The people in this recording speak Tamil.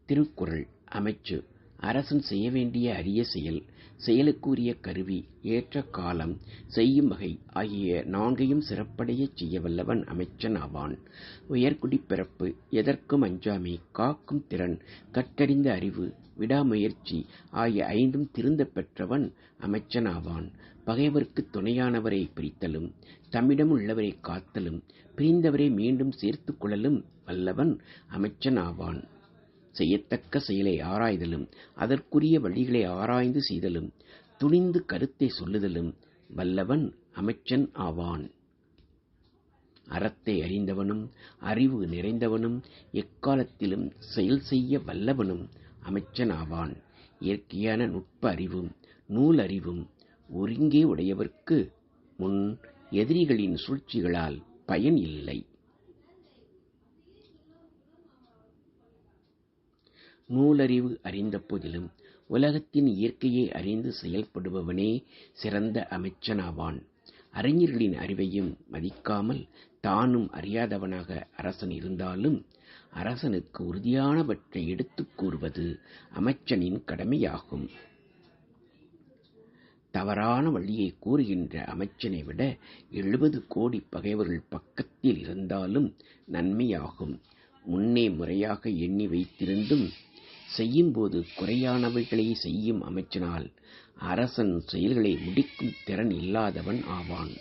திருக்குறள். அமைச்சு: அரசன் செய்ய வேண்டிய அரிய செயல், செயலுக்குரிய கருவி, ஏற்ற காலம், செய்யும் வகை ஆகிய நான்கையும் சிறப்படையச் செய்ய வல்லவன் அமைச்சன் ஆவான். உயர்குடிப் பிறப்பு, எதற்கும் அஞ்சாமை, காக்கும் திறன், கற்றறிந்த அறிவு, விடாமுயற்சி ஆகிய ஐந்தும் திருந்தப் பெற்றவன் அமைச்சன் ஆவான். பகைவர்க்குத் துணையானவரை பிரித்தலும், தம்மிடம் உள்ளவரை காத்தலும், பிரிந்தவரை மீண்டும் சேர்த்துக் கொள்ளலும் வல்லவன் அமைச்சன் ஆவான். செய்யத்தக்க செயலை ஆராய்தலும், அதற்குரிய வழிகளை ஆராய்ந்து செய்தலும், துணிந்து கருத்தை சொல்லுதலும் வல்லவன் அமைச்சன் ஆவான். அறத்தை அறிந்தவனும் அறிவு நிறைந்தவனும் எக்காலத்திலும் செயல் செய்ய வல்லவனும் அமைச்சன் ஆவான். இயற்கையான நுட்ப அறிவும் நூல் அறிவும் ஒருங்கே உடையவர்க்கு முன் எதிரிகளின் சூழ்ச்சிகளால் பயன் இல்லை. நூலறிவு அறிந்த போதிலும் உலகத்தின் இயற்கையை அறிந்து செயல்படுபவனே சிறந்த அமைச்சனாவான். அறிஞர்களின் அறிவையும் மதிக்காமல் தானும் அறியாதவனாக அரசன் இருந்தாலும் அரசனுக்கு உறுதியானவற்றை எடுத்துக் கூறுவது அமைச்சனின் கடமையாகும். தவறான வழியை கூறுகின்ற அமைச்சனை விட 70 கோடி பகைவர்கள் பக்கத்தில் இருந்தாலும் நன்மையாகும். முன்னே முறையாக எண்ணி வைத்திருந்தும் செய்யும்போது குறையானவைகளை செய்யும் அமைச்சனால் அரசன் செயல்களை முடிக்கும் திறன் இல்லாதவன் ஆவான்.